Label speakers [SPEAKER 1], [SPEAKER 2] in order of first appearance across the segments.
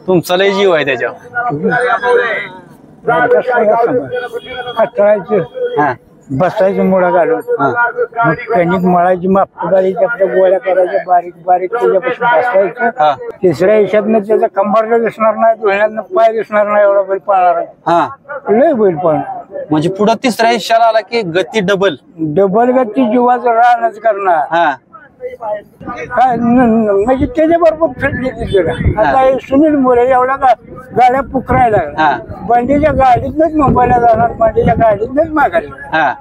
[SPEAKER 1] तुमचा लय जीव आहे त्याच्यावर. हा
[SPEAKER 2] बसायचं मुळा घालून मग कणिक मळायची मापटूबारी त्याच्या गोळ्या करायच्या बारीक बारीक त्याच्यापासून बसायचं. तिसऱ्या हिशातनं त्याचा कंबरला दिसणार नाही, धुळ्यातनं पाय दिसणार नाही, एवढा बैल पळणार आहे. लय बैल पळणार.
[SPEAKER 1] म्हणजे पुढे तिसऱ्या हिश्शाला आला की गती डबल
[SPEAKER 2] गती जीवाचं राहणच करणार. काय म्हणजे त्याच्याबरोबर फिरली तिथे का. आता सुनील मोरे एवढ्या गाड्या पुकरायला बंडीच्या गाडीतनच मुंबईला जाणार, बंडीच्या गाडीतनच मागायला.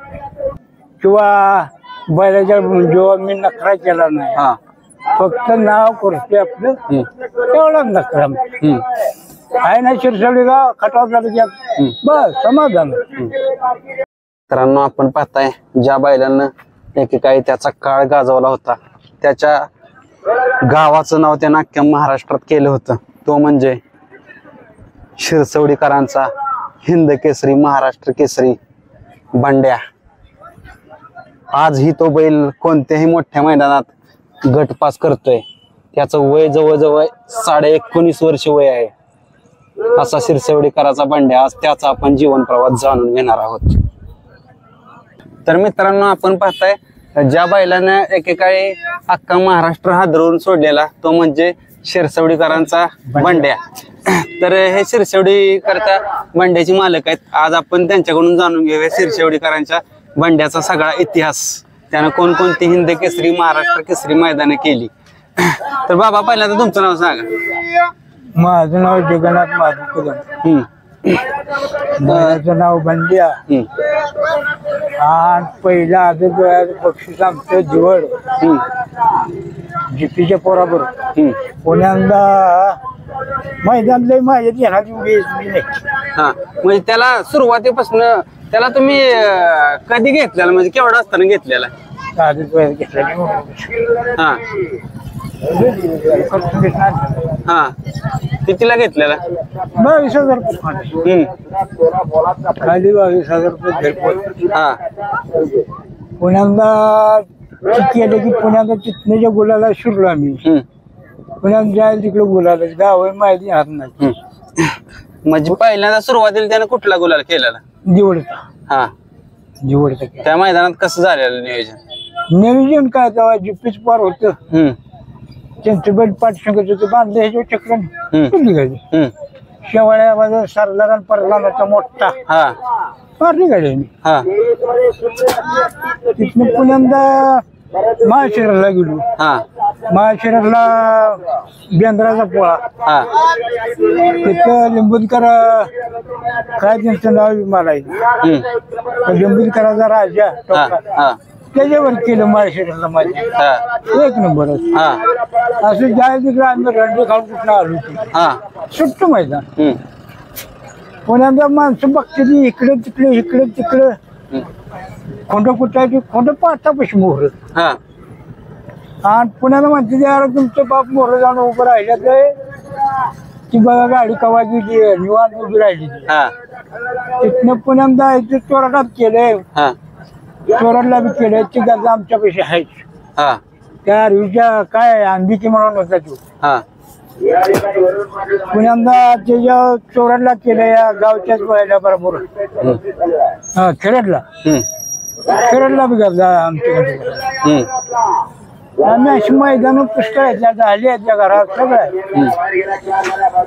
[SPEAKER 2] किंवा बैलाच्या जेव्हा मी नखरा केला नाही, फक्त नाव करते आपलं एवढा नखरा आहे ना. शिरसवडी गाव खटाव तालुक्यात बस समाधान.
[SPEAKER 1] मित्रांनो आपण पाहताय ज्या बैलांना एकेकाळी त्याचा काळ गाजवला होता, त्याच्या गावाचं नाव त्यानं अख्ख्या महाराष्ट्रात केलं होतं, तो म्हणजे शिरसवडीकरांचा हिंद केसरी महाराष्ट्र केसरी बंड्या. आजही तो बैल कोणत्याही मोठ्या मैदानात गटपास करतोय. त्याचं वय जवळजवळ 19.5 वर्ष वय आहे. असा शिरसवडीकरांचा बंड्या. आज त्याचा आपण जीवन प्रवास जाणून घेणार आहोत. तर मित्रांनो आपण पाहताय ज्या बैलानं एकेकाळी अख्खा महाराष्ट्र हादरवून सोडलेला, तो म्हणजे शिरसवडीकरांचा बंड्या. तर हे शिरसवडीकरच्या बंड्याचे मालक आहेत. आज आपण त्यांच्याकडून जाणून घेऊया शिरसवडीकरांच्या बंड्याचा सगळा इतिहास, त्यानं कोणकोणती हिंद केसरी महाराष्ट्र केसरी मैदाने केली. तर बाबा पहिल्यांदा तुमचं नाव सांगा.
[SPEAKER 2] माझं नाव जगन्नाथ माधव कदम, माझं नाव बंड्या. आणि पहिला आदत बक्षीस आमचं जिवड जीपीच्या पोराबर पुण्यांदा मैदानला माझ्या ध्यानात उभी नाही.
[SPEAKER 1] म्हणजे त्याला सुरुवातीपासून त्याला तुम्ही कधी घेतलेला, म्हणजे केवढा असताना घेतलेला?
[SPEAKER 2] आदत घेतला.
[SPEAKER 1] कितीला घेतलेला?
[SPEAKER 2] 22,000 रुपये खाली 22,000 रुपये घरपोच. पुण्यांदा केलं की पुण्याला तिथण्याच्या गुलाला शिरलो आम्ही. पुण्यात जायला तिकडे गुलाला गाव माहिती हात नाही.
[SPEAKER 1] म्हणजे पहिल्यांदा सुरुवातीला त्याने कुठला गुलाल केलेला?
[SPEAKER 2] जिवडचा. जिवडचा.
[SPEAKER 1] त्या मैदानात कसं झालेलं नियोजन?
[SPEAKER 2] नियोजन काय तेव्हा जीपीच पार होत, त्यांचं बैल पाठशंकच होतं बांधलं ह्याच्या चक्राने शेवाळ्या माझा सरला परला नव्हता मोठा मारली गाडी. तिथनं पुण्यांदा महाशिराला गेलो. महाशिराला बेंद्राचा पोळा, तिथं लिंबूदकर काय त्यांचं नाव मला लिंबूदकराचा राजा त्याच्यावर केलं महाशिराला माझ्या 1 नंबर. असं जाय तिकडे आम्ही रंडी खाऊन कुठं आलो होतो सुट्ट मैदान. पुण्यांदा माणसं बघते इकडे तिकडे इकडे तिकडे खोंड कुठायची खोंड पाहता पशी मोहर. आणि पुण्याला म्हणते यार तुमचं बाप मोहर जाऊन उभं राहिलं ते ती बघा गाडी कवा गेली निवांत उभी राहिली. तिथनं पुण्यांदा इथे चोराटात केलंय, चोराला बी केलंय. ती गरजा आमच्या पैसे आहेत. त्या अरवीच्या काय आंबीची म्हणून होता तो पुण्यांदा त्याच्या चोराला केलं या गावच्याच वयाला बरोबर. खेरडला खेरडला बी गरजा आमच्याकडे. आम्ही अशी मैदान पुष्कळ झाली आहेत त्या घरात सगळं.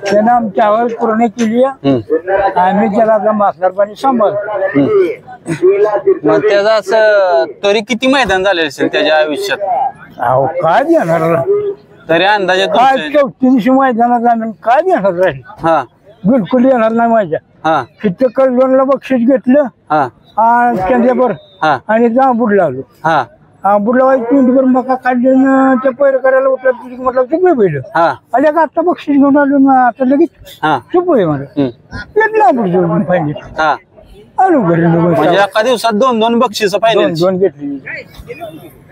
[SPEAKER 2] त्यानं आमच्या हवस पूर्ण केली. आम्ही त्याला आता मासदारपणी सांभाळ.
[SPEAKER 1] मग त्याचं असं तरी किती मैदान झाले असेल त्याच्या आयुष्यात?
[SPEAKER 2] अहो काय देणार
[SPEAKER 1] तरी अंदाजे
[SPEAKER 2] काय 34 मैदानात आम्ही काय देणार राहील. बिलकुल येणार नाही माझ्या. तिथं कळवणला बक्षीस घेतलं चंद्यावर आणि जांबूडला आलो. बुडला पिंडीवर मका काढले त्या पैर करायला उठलं म्हटलं चुप पहिलं. आणि आता बक्षीस घेऊन आलो ना आता लगेच चुप आहे मला घेतलं पाहिजे. आलो घरी
[SPEAKER 1] म्हणजे एका दिवसात 2-2 बक्षीस पाहिजे.
[SPEAKER 2] 2 घेतली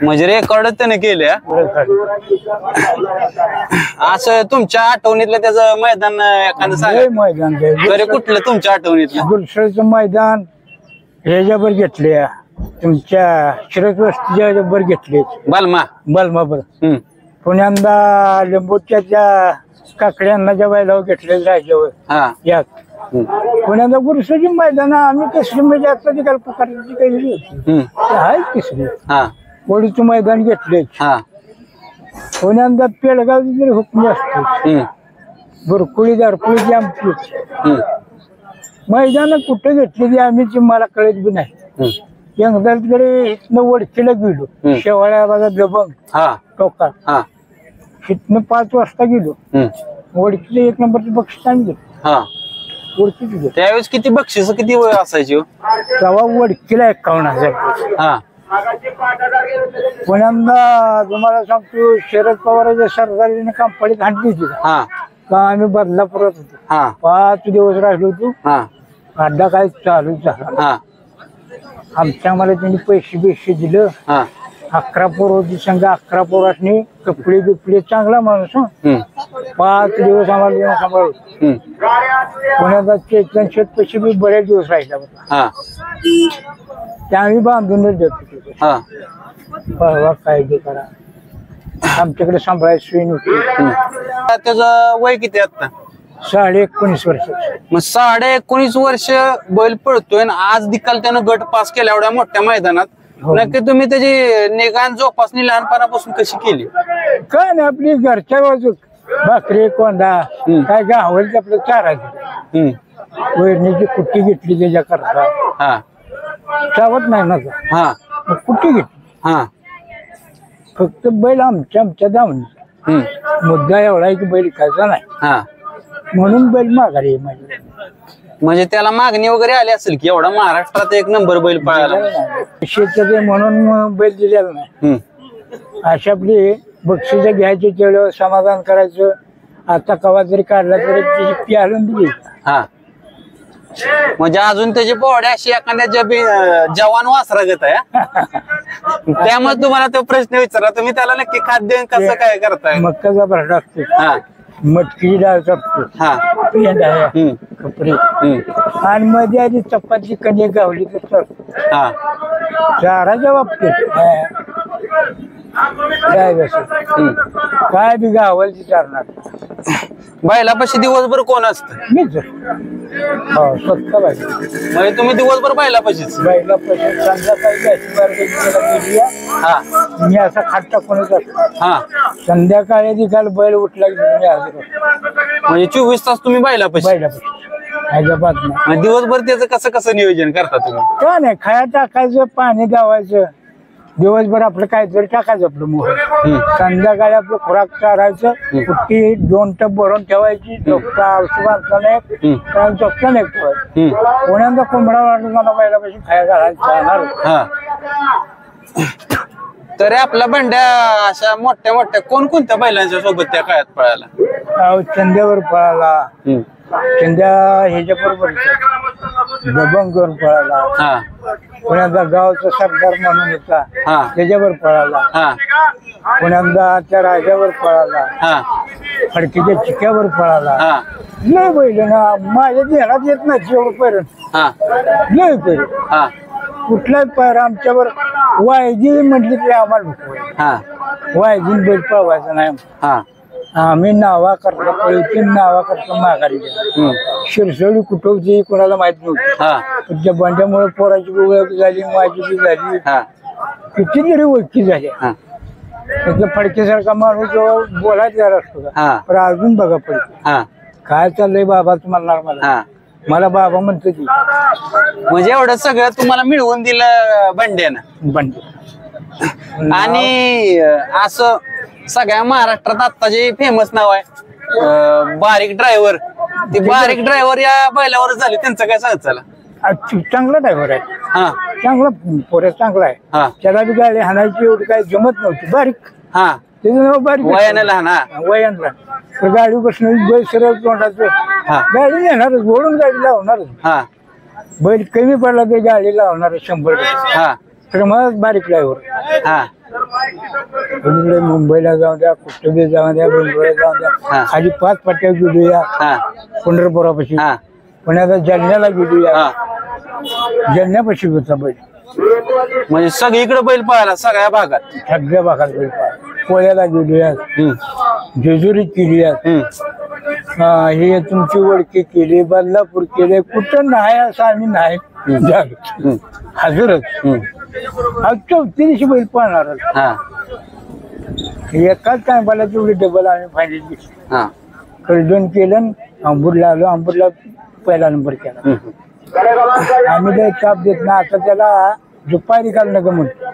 [SPEAKER 1] म्हणजे रेकॉर्डच त्याने केले. असं तुमच्या आठवणीतलं त्याचं मैदान एखादं सांगा.
[SPEAKER 2] मैदान
[SPEAKER 1] तरी कुठलं तुमच्या आठवणीतलं?
[SPEAKER 2] गुलशरचं मैदान ह्याच्यावर घेतले, तुमच्या शिरत वस्तीच्या बर घेतले.
[SPEAKER 1] बलमा
[SPEAKER 2] बलमाबर. पुण्यांदा लिंबूच्या त्या काकड्यांना बैलावर घेतले राजावर
[SPEAKER 1] हा
[SPEAKER 2] यात पुण्याला गुरुसाची मैदान आम्ही केसरी म्हणजे आता ती कल्पकाची केलेली होती ते आहे केसरी
[SPEAKER 1] हा
[SPEAKER 2] वडीचं मैदान घेतले
[SPEAKER 1] हा
[SPEAKER 2] पुण्यांदा पेडगाव हुकमी असते बुरकुळी दारकुळीची आमची मैदान कुठे घेतलेली आम्ही मला कळत बी नाही यंगदलकडे इथनं वडकीला गेलो शेवाळ्या बाजा दबंग टोका इथनं 5 वाजता गेलो वडकीचं 1 नंबरचं बक्षीस आणलं वडकीच
[SPEAKER 1] त्यावेळेस किती बक्षीस किती वय असायची
[SPEAKER 2] तेव्हा वडकीला 51,000 पुण्यांदा तुम्हाला सांगतो शरद पवारांच्या सरदारीने कंपनीत हाणली होती का आम्ही बदलापुरात होतो 5 दिवस राहिलो होतो अड्डा काय चालू झाला आमच्या मला त्यांनी पैसे दिलं 11 पोरं होती संघ 11 पोरांनी कपडे बिपडे चांगला माणूस 5 दिवस आम्हाला सांभाळलं पुण्याचा चेतन शेत पैसे बी बरेच दिवस राहिला होता ते आम्ही बांधूनच देतो परवा कायदे करा आमच्याकडे सांभाळायची सोय नव्हती
[SPEAKER 1] त्याचं वय किती आता
[SPEAKER 2] 19.5 वर्ष
[SPEAKER 1] मग 19.5 वर्ष बैल पळतोय आणि आज दिकाल त्यानं गट पास केला एवढ्या मोठ्या मैदानात नक्की तुम्ही त्याची निगान जोपासणी लहानपणापासून कशी केली
[SPEAKER 2] काय नाही आपली घरच्या बाजू भाकरी कोंडा काय गावल आपलं चारायचं वैरणीची कुट्टी घेतली त्याच्याकरता चावत नाही ना कुट्टी घेतली फक्त बैल आमच्या धावणी मुद्दा एवढा आहे की बैल खायचा नाही म्हणून बैल माघारी माझी
[SPEAKER 1] म्हणजे त्याला मागणी वगैरे आली असेल की एवढा महाराष्ट्रात 1 नंबर बैल पळाला
[SPEAKER 2] शेतकरी म्हणून बैल दिलेला नाही अशा आपली बक्षीस घ्यायचे तेवढं समाधान करायचं आता कवा जरी काढला तरी त्याची पी हलून दिली
[SPEAKER 1] म्हणजे अजून त्याची पोहड्या अशी एखाद्या जवान वासरागत आहे त्यामुळे तुम्हाला तो प्रश्न विचारा तुम्ही त्याला नक्की खाद्य कसं काय करताय
[SPEAKER 2] मक्काचा भरडा असतो मटकीची डाळ करतो कपडे आणि मध्ये आधी चपाती कणिक गावली तर चाराच्या बाबतीत काय बी गावल ती चारणार
[SPEAKER 1] बैलापाशी दिवसभर कोण असतं
[SPEAKER 2] मीच स्वतः बाई
[SPEAKER 1] म्हणजे तुम्ही दिवसभर बैलापाशीच
[SPEAKER 2] बैलापाशी संध्याकाळी मी असा खाट टाकूनच असतो संध्याकाळी निघाल बैल उठला की मी हजर
[SPEAKER 1] म्हणजे 24 तास तुम्ही बैलापाशी
[SPEAKER 2] हैदराबाद
[SPEAKER 1] दिवसभर त्याचं कसं कसं नियोजन करता तुम्ही
[SPEAKER 2] काय नाही खाया टाकायचं पाणी द्यावायचं दिवसभर आपलं काहीतरी टाकायचं आपलं मोह संध्याकाळी आपलं खुराक चारायचं कुट्टी 2 टप भरून ठेवायची चोपटा औषध बांधताना चोपटा नाही ठेवायचं पुण्यांदा कोंबडा वाटून मला पहिल्यापाशी खायला घालायला
[SPEAKER 1] तरी आपला बंड्या अशा मोठ्या कोणत्या बैलांच्या सोबत त्या काळात पळाला
[SPEAKER 2] चंद्यावर पळाला चंद्या ह्याच्या बरोबर दबंगवर पळाला पुण्याचा गावचा सरदार म्हणून होता त्याच्यावर पळाला पुण्यांदा त्या राजावर पळाला फडकीच्या चिक्यावर पळाला लय बैल ना माझ्या ध्यानात येत नाही जेवढं पर्यंत लय बैल कुठलाच पायर आमच्यावर वायजी म्हटली तरी आम्हाला वायजीन बैल पळवायचा नाही आम्ही नावा करता पैकी नावा करता माघारी शिरसोडी कुठं होती कोणाला माहित नव्हती त्या बंड्यामुळे पोराची बी ओळख झाली माझी बी झाली किती तरी ओळखी झाल्या फडकेसारखा माणूस जेव्हा बोलायचा असतो का पण अजून बघा पडते काय चाललंय बाबा तुम्हाला मला बाबा म्हणतो की
[SPEAKER 1] म्हणजे एवढं सगळं तुम्हाला मिळवून दिलं बंड्यानं आणि असं सगळ्या महाराष्ट्रात आता जे फेमस नाव आहे बारीक ड्रायव्हर ते बारीक ड्रायव्हर या बैलावर झाले त्यांचं काय सांगत चला
[SPEAKER 2] चांगला ड्रायव्हर आहे चांगला पोऱ्या चांगला आहे त्याला बी गाडी हाणायची एवढी काही जमत नव्हती बारीक त्याचं नाव बारीक
[SPEAKER 1] वयानं लहान
[SPEAKER 2] वयानं लहान गाडी बसणं बैल सरळ तोंडाचं गाडी नेणारच ओढून गाडी लावणारच बैल कमी पडला तरी गाडी लावणार 100 तर मग बारीक ड्रायव्हर कोणीकडे मुंबईला जाऊ द्या कुठे जाऊ द्या बेंगळूरला जाऊ द्या खाली 5 पट्ट्या गेलूया पंढरपुरापाशी पुण्याला जालन्याला गेलूया जालन्यापाशी होता बैल
[SPEAKER 1] म्हणजे सगळीकडे बैल पळाला सगळ्या भागात
[SPEAKER 2] बैल पळाला पोळ्याला गेलूया जेजुरीत केलूया हे तुमची ओळखी केली, बदलापूर केले, कुठं नाही असं आम्ही नाही झालो. हजरच आज 34 बैल पाहणार एकाच टायमाला तेवढी डबल आम्ही फायनल कळदोन केलं. अंबूरला आलो, अंबूरला पहिला नंबर केला. आम्ही काही चाप देत ना, आता त्याला दुपारी काल नका म्हणतो.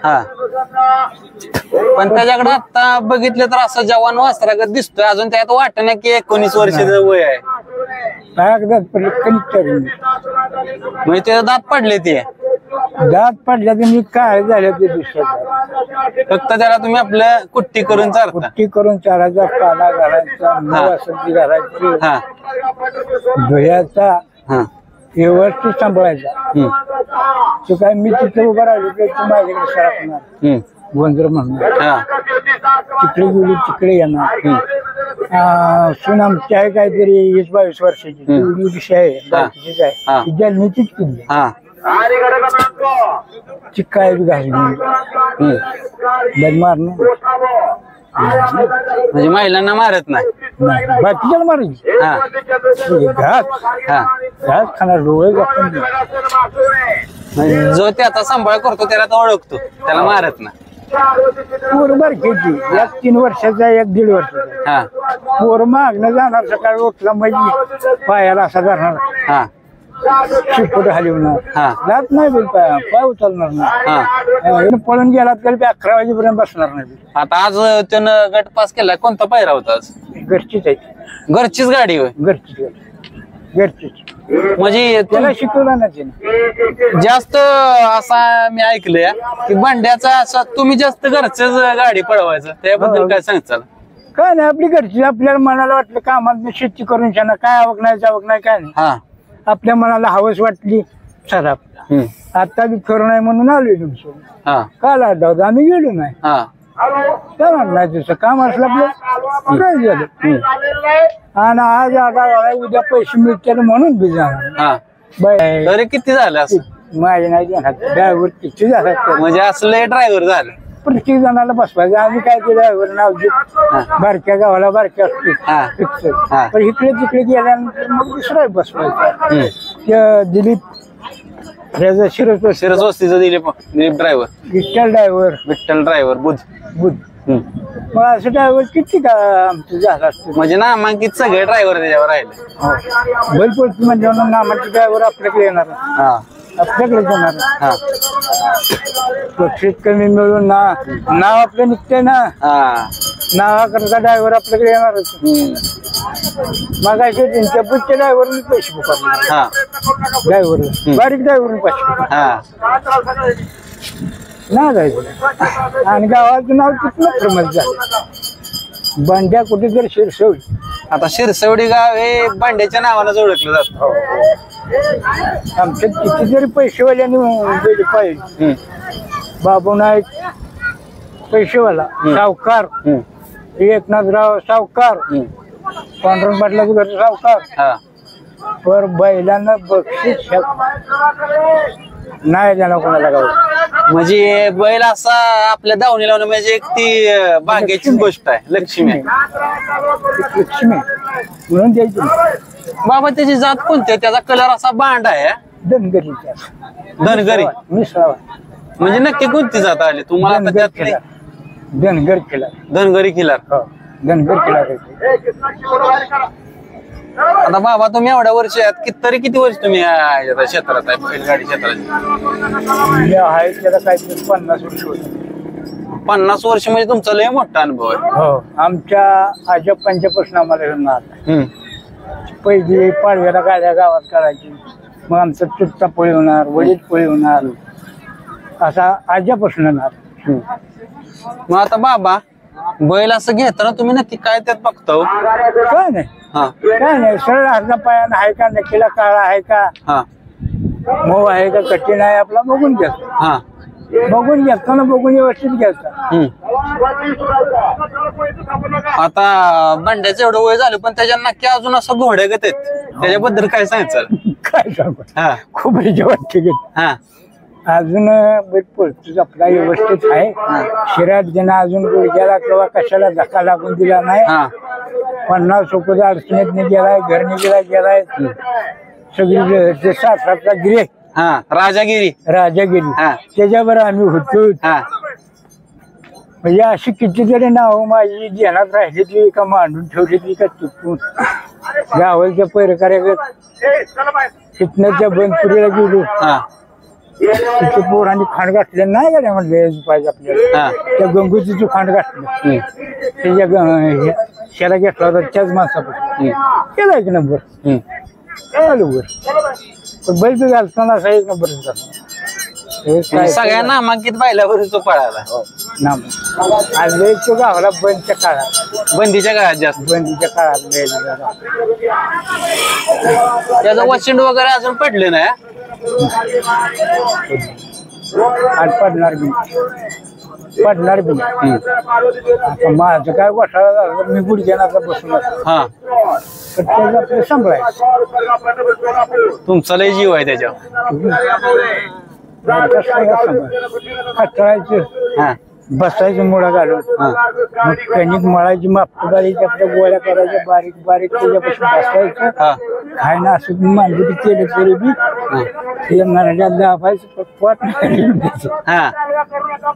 [SPEAKER 1] पण त्याच्याकडे आता बघितलं तर असं जवान वासरागत दिसतोय, अजून त्यात वाटत ना की 19 वर्षाचं वय आहे. म्हणजे ते दात पडले, ते
[SPEAKER 2] दात पडल्या तर मी काय झालं ते दुसऱ्या
[SPEAKER 1] फक्त त्याला तुम्ही आपलं कुट्टी करून चारता.
[SPEAKER 2] कुट्टी करून चारायचा, पाला घालायचा, वासंती घालायची, धुयाचा, व्यवस्थित सांभाळायचा. तो काय मी तिथे उभा राहिलो की माझ्याकडे सरकणार गोंधळ म्हणून तिकडे गेली तिकडे येणार. सून आमची आहे काहीतरी 20-22 वर्षाची, विषय आहे बाकीचीच आहे, ती जन्मीचीच केली. ती काय घासली मारणं
[SPEAKER 1] म्हणजे महिलांना मारत नाही,
[SPEAKER 2] बाकीच्याला मारायची. घास खाणार डोळे आपण
[SPEAKER 1] जो ते आता सांभाळ करतो त्याला तो ओळखतो, त्याला मारत नाही.
[SPEAKER 2] पोरबार खेळची, एक 3 वर्षाचा, एक 1.5 वर्षाचा. पोर मागणं जाणार, सकाळी उठला म्हणजे पायाला असा जाणार, शिपट हलवणार, जात नाही बिल पाय उचलणार नाही. पळून गेला तरी 11 वाजेपर्यंत बसणार नाही.
[SPEAKER 1] आता आज त्यानं गट पास केला, कोणता पायरा होता आज?
[SPEAKER 2] घरचीच आहे,
[SPEAKER 1] घरचीच गाडी होय?
[SPEAKER 2] घरचीच घरचीच.
[SPEAKER 1] म्हणजे
[SPEAKER 2] त्याला शिकवलं ना त्याने
[SPEAKER 1] जास्त. असा मी ऐकलंय की भांड्याचा असं तुम्ही जास्त घरचीच गाडी पळवायचं, त्याबद्दल काय सांगचाल?
[SPEAKER 2] काय नाही, आपली घरची. आपल्याला मनाला वाटलं कामात शेती करून छान, काय आवक नाही जावक नाही, काय नाही. आपल्या मनाला हवस वाटली चला. आता बी खरं नाही म्हणून आलोय तुमचं. काल आला होता, आम्ही गेलो नाही. काय नाही, तसं काम असलं आपलं काय झालं. आणि आज आता उद्या पैसे मिळतील म्हणून बी जाणार.
[SPEAKER 1] तरी किती झालं असं?
[SPEAKER 2] माझे नाही जाणार, ड्रायव्हर किती झाला
[SPEAKER 1] म्हणजे असले ड्रायव्हर झालं.
[SPEAKER 2] प्रत्येक जणाला बसवायचं. आम्ही काय ते ड्रायव्हर नाव देत, बारक्या गावाला बारक्या असतो, पण इकडे तिकडे गेल्यानंतर मग दुसरा बसवायचा. दिलीप
[SPEAKER 1] शिरसवस्तीचं दिलीप ड्रायव्हर, विठ्ठल ड्रायव्हर बुध.
[SPEAKER 2] मग असं ड्रायव्हर किती का आमचं झालं असतं.
[SPEAKER 1] म्हणजे नामांकित सगळे ड्रायव्हर त्याच्यावर राहिले.
[SPEAKER 2] बैलपोळी म्हणजे नामांकित ड्रायव्हर आपल्याकडे येणार, आपल्याकडे जाणार. कमी मिळून नाव आपलं निघतंय ना, नावाकरता ड्रायव्हर आपल्याकडे येणारच. मग असे त्यांच्या बुधच्या ड्रायव्हरने पैसे पुकारले, ड्रायव्हर बारीक ड्रायव्हरने पैसे ना जायचं. आणि गावाचं नाव किती फेमस झालं, बंड्या कुठेतरी शिरसवडी.
[SPEAKER 1] आता शिरसवडी गाव हे बंड्याच्या नावानं ओळखलं जातं.
[SPEAKER 2] आमच्या कितीतरी पैसेवाल्याने पाहिजे. बाबू नाईक पैसेवाला, सावकार, एकनाथराव सावकार, पांडुरंग पाटलाचं घर सावकार. पर बैलांना बक्षीस नाही देणार कोणाला गाव.
[SPEAKER 1] म्हणजे बैल असा आपल्या दावणी लावणं म्हणजे एक ती भाग्याची गोष्ट आहे. लक्ष्मी
[SPEAKER 2] लक्ष्मी म्हणून द्यायची.
[SPEAKER 1] बाबा त्याची जात कोणती आहे? त्याचा कलर असा बांड आहे.
[SPEAKER 2] धनगरी
[SPEAKER 1] मिसळावा. म्हणजे नक्की कोणती जात आली तुम्हाला?
[SPEAKER 2] धनगर खिलार.
[SPEAKER 1] धनगरी खिलार.
[SPEAKER 2] धनगर खिलार.
[SPEAKER 1] आता बाबा तुम्ही एवढ्या वर्ष आहेत, किती वर्ष तुम्ही क्षेत्रात आहे, बैलगाडी क्षेत्रात?
[SPEAKER 2] आहे त्याला काहीतरी 50 वर्ष होत.
[SPEAKER 1] 50 वर्ष म्हणजे तुमचा लय मोठा अनुभव आहे.
[SPEAKER 2] हो, आमच्या आजोबांच्यापासून आम्हाला पहिली पाडव्याला गाड्या गावात काढायची. मग आमचं चुत्ता पोळी होणार, वडील पोळी होणार, असा आज्यापासून होणार.
[SPEAKER 1] मग आता बाबा बैल असं घेताना तुम्ही नक्की काय त्यात बघता?
[SPEAKER 2] काय नाही, काय नाही, सरळ हाता पायानं आहे का, नक्कीला काळा आहे का, मऊ आहे का, कठीण आहे, आपला बघून घ्यायचा. बघून घेताना बघून व्यवस्थित घ्यायचा.
[SPEAKER 1] आता बंड्याचं एवढं वय झालं पण त्याच्या नक्की अजून असं घोड्यागत आहेत, त्याच्याबद्दल काय सांगायचं?
[SPEAKER 2] काय सांगू, खूप वाटते. अजून पळतोच आपला व्यवस्थित आहे. शिरात ज्यांना अजून गुडघ्याला किंवा कशाला धक्का लागून दिला नाही. 50 रुपये अडचणीत गेलाय, घरने गेलाय सगळी ते 7-7चा गिरे
[SPEAKER 1] हा राजागिरी
[SPEAKER 2] राजागिरी
[SPEAKER 1] हा.
[SPEAKER 2] त्याच्यावर आम्ही होतो.
[SPEAKER 1] हा
[SPEAKER 2] म्हणजे अशी कितीतरी नाव माझी ध्यानात राहिली ती का मांडून ठेवली ती का चुकून गावाच्या पैरकार्यात तिथनं बंदपुरीला गेलो.
[SPEAKER 1] हा
[SPEAKER 2] तिथे पोरांनी खांड घातले नाही गाड्या म्हणले पाहिजे आपल्याला.
[SPEAKER 1] हा
[SPEAKER 2] त्या गंगोतीचं खांड घातलं त्याच्या शेला घेतला होता त्याच माणसापासून केला 1 नंबर आलो वर बैल घालताना असा 1 नंबर
[SPEAKER 1] म्हणजे सगळ्या नामांकित पाहिल्यावर तो पळाला.
[SPEAKER 2] आणि तो गावाला बंदच्या काळात
[SPEAKER 1] बंदीच्या काळात जास्त
[SPEAKER 2] बंदीच्या काळात बैल
[SPEAKER 1] त्याचं वचन वगैरे अजून पडले नाही.
[SPEAKER 2] आणि पडणार बी आता माझं काय घोटाळा झाला मी गुडघ्यानाचा बसून
[SPEAKER 1] हा
[SPEAKER 2] तर त्याचं आपलं सांभाळायचं.
[SPEAKER 1] तुमचा लय जीव आहे त्याच्यावर.
[SPEAKER 2] कटाळायचं
[SPEAKER 1] हा
[SPEAKER 2] बसायचं मुळा घालून मग कणिक मळायची मापटोबारी आपल्या गोळ्या करायच्या बारीक बारीक त्याच्यापासून बसायचं
[SPEAKER 1] हा
[SPEAKER 2] खायला असं मांडली केलं तरी बी ते मराठ्यात दाबायचं पोट
[SPEAKER 1] हा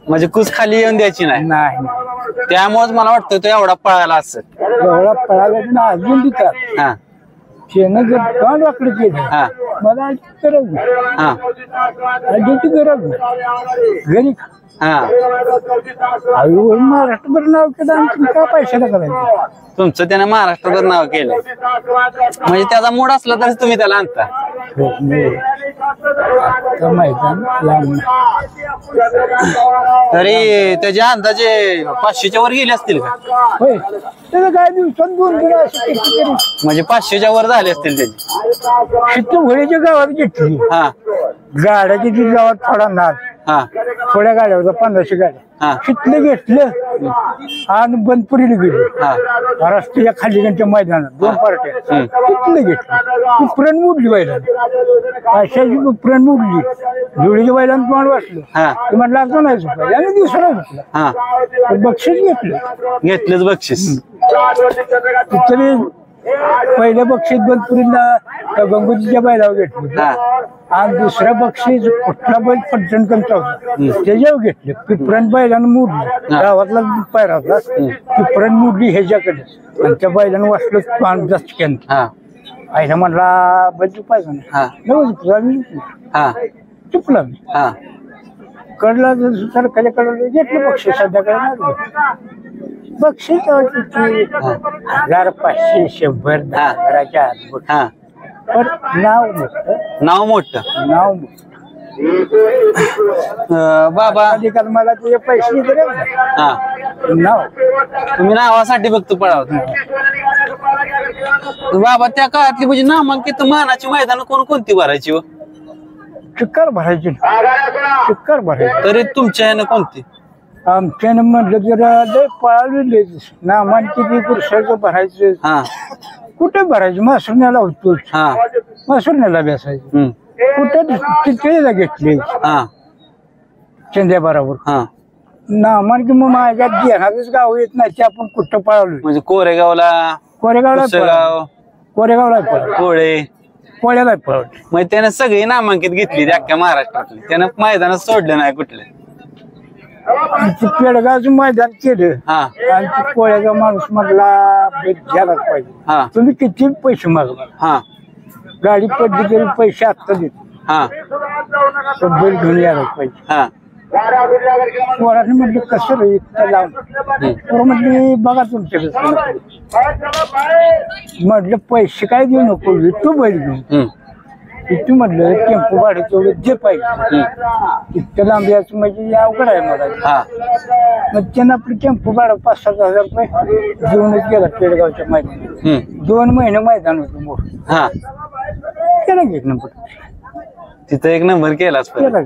[SPEAKER 1] म्हणजे कुस खाली येऊन द्यायची नाही.
[SPEAKER 2] नाही
[SPEAKER 1] त्यामुळेच मला वाटतं तो एवढा पळाला असत.
[SPEAKER 2] एवढा पळाला ना अजून देतात
[SPEAKER 1] हा
[SPEAKER 2] शेणं जर तोंड वाकडं केलं
[SPEAKER 1] हा
[SPEAKER 2] मला आजची गरज नाही
[SPEAKER 1] हा
[SPEAKER 2] आजीची गरज नाही घरी
[SPEAKER 1] हा
[SPEAKER 2] आईवर महाराष्ट्रभर नाव केलं आणि का पैशाला करायचं.
[SPEAKER 1] तुमचं त्याने महाराष्ट्रभर नाव केलं म्हणजे त्याचा मूड असला तर तुम्ही त्याला आणता. तरी त्याच्या अंदाजे 500च्या वर गेले असतील का.
[SPEAKER 2] होय त्याला काय दिवसात 2 दिवस अशी कितीतरी
[SPEAKER 1] म्हणजे 500च्या वर झाले असतील त्याचे.
[SPEAKER 2] तिथं होळीच्या गावात घेतली
[SPEAKER 1] हा
[SPEAKER 2] गाड्याची ती गावात थोडा नाद
[SPEAKER 1] हा
[SPEAKER 2] थोड्या गाड्या होत्या 1500 गाड्या
[SPEAKER 1] हा
[SPEAKER 2] तिथलं घेतलं आणि बंदपुरीला गेलो.
[SPEAKER 1] हा
[SPEAKER 2] रस्त्याच्या खालीच्या मैदानात 2 पार्ट्या तिथलं घेतलं ती प्रण मोडली बैलांना अशाची प्रण मोडली धुळीच्या बैलांना तोंड वाचलं.
[SPEAKER 1] हा
[SPEAKER 2] ते म्हटलं असं नाही झोपायला आणि दुसरा घेतला
[SPEAKER 1] हा
[SPEAKER 2] तर बक्षीस घेतलं.
[SPEAKER 1] घेतलंच बक्षीस.
[SPEAKER 2] तिथं पहिलं बक्षीस बंदपुरीला गंगोतीच्या बैलावर घेतलं
[SPEAKER 1] हा
[SPEAKER 2] आणि दुसरं बक्षीस कुठला बैल पटणकमचा होता त्याच्यावर घेतलं. पिपरण बैलानं मोडली गावातला पायरा होता पिपरण मोडली ह्याच्याकडे आणि त्या बैलानं वाचलं दचक्यान.
[SPEAKER 1] हा
[SPEAKER 2] आईला म्हटला बैल चुपायचा
[SPEAKER 1] हा
[SPEAKER 2] नाही
[SPEAKER 1] हा
[SPEAKER 2] चुकला मी
[SPEAKER 1] हा
[SPEAKER 2] कडला सरकारच्या कडलं घेतलं बक्षीस संध्याकाळी बक्षीस 1000 500 100 10,000च्या आत
[SPEAKER 1] हा
[SPEAKER 2] पण नाव मोठं
[SPEAKER 1] नाव मोठं.
[SPEAKER 2] नाव
[SPEAKER 1] बाबा
[SPEAKER 2] अधिकार मला तुझे पैसे दिले
[SPEAKER 1] हा
[SPEAKER 2] नाव
[SPEAKER 1] तुम्ही नावासाठी बघतो पळावत. बाबा त्या काळातली म्हणजे नामांकित मानाची मैदान कोणती भरायची.
[SPEAKER 2] चिक्कार भरायची चिक्कार भरायची.
[SPEAKER 1] तरी तुमच्या ह्यानं कोणती.
[SPEAKER 2] आमच्यानं म्हटलं जरा लय पळालेले नामांकित पुरुषाचं भरायचं.
[SPEAKER 1] हा
[SPEAKER 2] कुठे भरायचं मासुरण्याला होतोच
[SPEAKER 1] हा
[SPEAKER 2] मासुरण्याला बेसायचं कुठे चितळीला घेतले
[SPEAKER 1] हा
[SPEAKER 2] चंद्या बरोबर
[SPEAKER 1] हा
[SPEAKER 2] नामांकित मग माझ्या ध्यानातच गाव येत नाही ते आपण कुठं पळालो.
[SPEAKER 1] म्हणजे कोरेगावला
[SPEAKER 2] कोरेगावला
[SPEAKER 1] पुसेगाव,
[SPEAKER 2] कोरेगावला पळालो
[SPEAKER 1] कोळे
[SPEAKER 2] कोळ्याला पळवलं.
[SPEAKER 1] मग त्यानं सगळी नामांकित घेतली अख्ख्या महाराष्ट्रातली. त्यानं मैदानात सोडलं नाही कुठलं.
[SPEAKER 2] पेडगावचं मैदान केलं
[SPEAKER 1] हा
[SPEAKER 2] आणि कोळ्याचा माणूस म्हटला घ्यायलाच पाहिजे.
[SPEAKER 1] हा
[SPEAKER 2] तुम्ही किती पैसे मागला
[SPEAKER 1] हा
[SPEAKER 2] गाडी पडली तरी पैसे आत्ता देतो
[SPEAKER 1] हा
[SPEAKER 2] तो बैल घेऊन यायलाच पाहिजे.
[SPEAKER 1] हा
[SPEAKER 2] पोराने म्हटलं कसं रे इतकं लावून पोरं म्हटली बघा तुमच्याकडे म्हटलं पैसे काय देऊ नको तू बैल घेऊन इथं म्हटलं टेम्पो भाडं तेवढं जे पाहिजे इतकं लांब यायचं म्हणजे अवघड आहे मला.
[SPEAKER 1] हा
[SPEAKER 2] मग त्यानं आपलं टेम्पो भाडं 5-7 हजार रुपये घेऊनच गेला पेडगावच्या मैदानात. 2 महिने मैदान होतं मोठं
[SPEAKER 1] हा
[SPEAKER 2] केला घेत नंबर
[SPEAKER 1] तिथं 1 नंबर केलाच
[SPEAKER 2] केला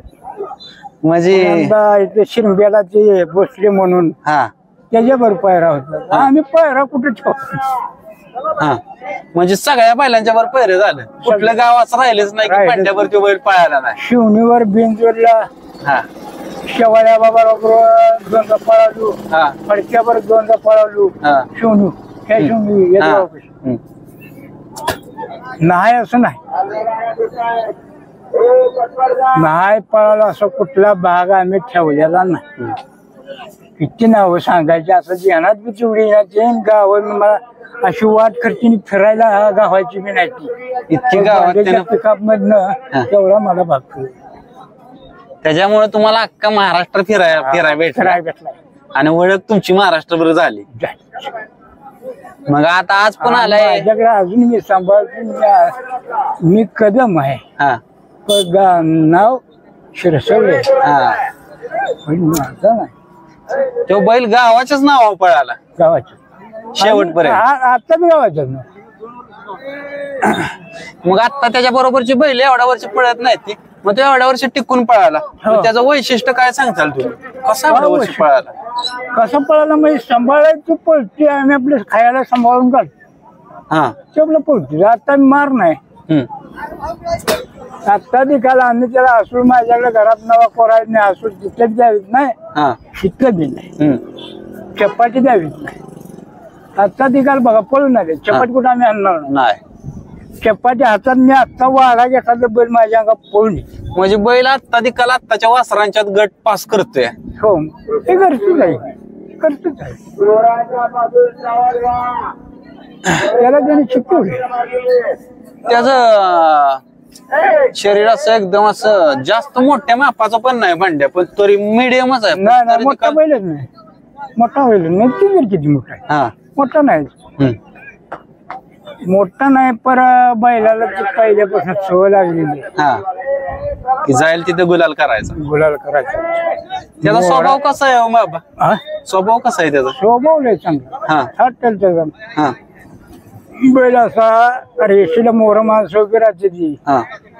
[SPEAKER 1] म्हणजे
[SPEAKER 2] इथे शिरंब्याला ते बसले म्हणून
[SPEAKER 1] हा
[SPEAKER 2] त्याच्यावर पायरा होता. आम्ही पायरा कुठे ठेवतो.
[SPEAKER 1] हा म्हणजे सगळ्या बैलांच्या वर पहिरे झालं. कुठलं गाव असं राहिलेच नाही की पाट्यावर तो बैल पळाला नाही.
[SPEAKER 2] शिवणीवर बिंजोरला
[SPEAKER 1] हा
[SPEAKER 2] शेवाळ्या बाबा बरोबर 2दा पळालो
[SPEAKER 1] हा
[SPEAKER 2] फडक्यावर 2दा पळालो
[SPEAKER 1] हा
[SPEAKER 2] शिवणी नाही असं नाही, नाही पळाला असं कुठला भाग आम्ही ठेवलेला नाही. किती नावं सांगायची असं ध्यानात बी तेवढी गाव मला अशी वाट करते फिरायला गावाची बी नाही
[SPEAKER 1] इतकी गावात
[SPEAKER 2] पिकअप मधनं तेवढा मला भाग.
[SPEAKER 1] त्याच्यामुळे तुम्हाला अख्खा महाराष्ट्र फिरायला भेटला आणि ओळख तुमची महाराष्ट्रभर झाली. मग आता आज पण आलाय
[SPEAKER 2] माझ्याकडे अजून मी सांभाळतो. मी कदम आहे, नाव शिरसवडे.
[SPEAKER 1] तो बैल गावाच्याच नाव पळाला,
[SPEAKER 2] गावाचं
[SPEAKER 1] शेवटपर्यंत.
[SPEAKER 2] आता बी गावाचं नाव.
[SPEAKER 1] मग आता त्याच्या बरोबरची बैल एवढ्या वर्ष पळत नाही ती, मग तो एवढ्या वर्ष टिकून पळाला. त्याचं वैशिष्ट्य काय सांगताल तुम्ही, कसा एवढ्या वर्ष पळाला?
[SPEAKER 2] कसं पळाला म्हणजे सांभाळायचं पळते आम्ही आपलं खायला सांभाळून काढतो. ते आपलं पळते. आता मार नाही, आता निघाला आम्ही त्याला हसूळ माझ्याकडे घरात नवा कोरायच नाही, हसूळ तिथं द्यावीत नाही, शिकलं बी नाही, चपाती द्यावीत नाही. आता निघाल बघा पळून आले, चपाती कुठं आम्ही आणणार
[SPEAKER 1] नाही.
[SPEAKER 2] चपाती हातात मी आत्ता वाघा घेतला तर बैल माझ्या अंगात पळून.
[SPEAKER 1] म्हणजे बैल आत्ता दिकाला आत्ताच्या वासरांच्यात गट पास करतोय.
[SPEAKER 2] हो ते करतोच आहे, करतोच आहे. त्याला त्याने शिकवले.
[SPEAKER 1] त्याच शरीर असं एकदम असं जास्त मोठ्या मापाचं पण नाही भांड्या, पण तरी मिडियमच आहे.
[SPEAKER 2] नाही मोठा बैलच नाही, मोठा बैल नाही. ती किती मोठा आहे, मोठा नाही, मोठा नाही. पर बैलाला पहिल्यापासून सवय लागलेली
[SPEAKER 1] की जाईल तिथे गुलाल करायचा,
[SPEAKER 2] गुलाल करायचा.
[SPEAKER 1] त्याचा स्वभाव कसा आहे बाबा? स्वभाव कसा आहे त्याचा?
[SPEAKER 2] स्वभाव लय चांगला. बैल असा रेशीला मोर माणसं उभी राहते ती.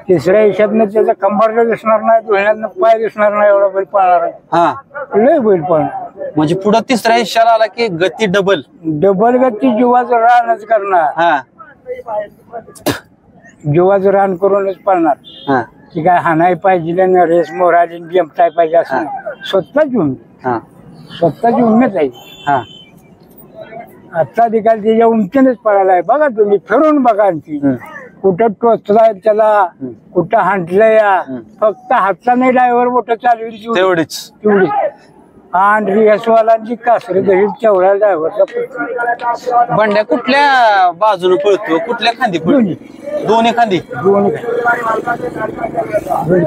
[SPEAKER 2] तिसऱ्या हिशातनं त्याचा कंबरला दिसणार नाही, धुळ्यातनं पाय दिसणार नाही, एवढा बैल पळणार आहे. लय बैल पळणार.
[SPEAKER 1] म्हणजे पुढे तिसऱ्या हिशाला आला की गती डबल
[SPEAKER 2] गती जीवाचं रानच करणार, जीवाचं रान करूनच पळणार. की काय हाणाय पाहिजे ना, रेस मोराली जमताय पाहिजे असं स्वतःची उमेद, स्वतःची उमेद आहे. आता देखील त्याच्या उमतीनेच पळायला आहे. बघा तुम्ही फिरून बघा, आणखी कुठं टोचलाय त्याला, कुठं हांटलंय. फक्त हाताने ड्रायव्हर मोठं चालवी
[SPEAKER 1] तेवढीच
[SPEAKER 2] तेवढी. आणि रियासवालांची कासरी धरी तेवढ्या ड्रायव्हरचा.
[SPEAKER 1] बंड्या कुठल्या बाजूने पळतो, कुठल्या खांदी पळतो? दोन्ही खांदी.
[SPEAKER 2] दोन्ही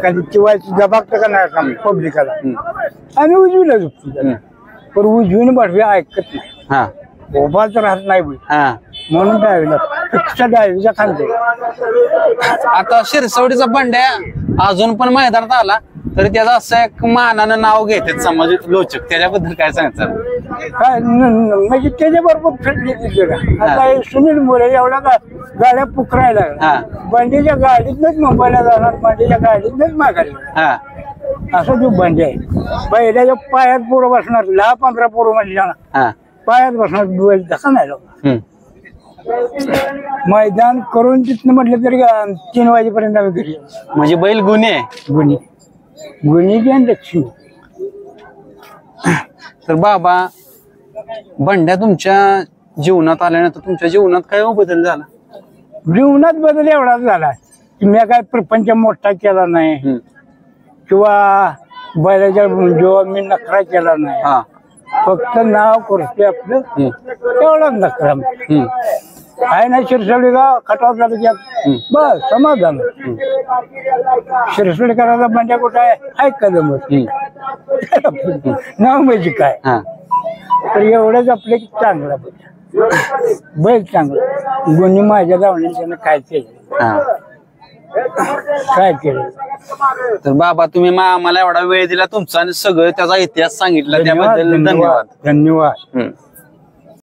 [SPEAKER 2] खांदी चिवायची जबाबदार का नाही पब्लिकाला. आणि उजवीला झुकतो, पण उजवीने बडवे ऐकत नाही, उभाच राहत नाही म्हणून डावीला फिक्स डावीचा खांदे.
[SPEAKER 1] आता शिरसवडीचा बंड्या अजून पण मैदानात आला तरी त्याचं असं एक मानानं नाव घेतात समाज लोचक, त्याच्याबद्दल काय सांगतात?
[SPEAKER 2] काय म्हणजे त्याच्याबरोबर फिरली तिथे का. आता सुनील मोरे एवढ्या गाड्या पुकरायला, बंडीच्या गाडीतनच मुंबईला जाणार, बंडीच्या गाडीतनच मागायला. असं जो बंडी आहे, पहिल्याच्या पायात पोरं बसणार, 10-15 पोरं मध्ये जाणार, पायात बसणार. बैल तसा नाही लोक. मैदान करून तिथनं म्हटलं तरी 3 वाजेपर्यंत आम्ही घरी.
[SPEAKER 1] म्हणजे बैल गुन्हे आहे,
[SPEAKER 2] गुन्हे आणि दक्षिण.
[SPEAKER 1] तर बाबा बंड्या तुमच्या जीवनात आल्यानंतर तुमच्या जीवनात काय बदल झाला?
[SPEAKER 2] जीवनात बदल एवढाच झाला की मी काय प्रपंच मोठा केला नाही, किंवा बैलाच्या जेव्हा मी नखरा केला नाही, फक्त नाव करते आपलं एवढाच नखरा आहे ना. शिरसवडी गाव खटाव तालुक्यात बस समाधान. शिरसवडी करायला म्हणजे कुठं आहे कदम नाव म्हणजे काय. तर एवढंच आपलं चांगला बैल चांगला. गुन्हे माझ्या जाऊन त्यानं काय केलं, काय केलं.
[SPEAKER 1] तर बाबा तुम्ही आम्हाला एवढा वेळ दिला तुमचा आणि सगळं त्याचा इतिहास सांगितला त्याबद्दल धन्यवाद.
[SPEAKER 2] धन्यवाद.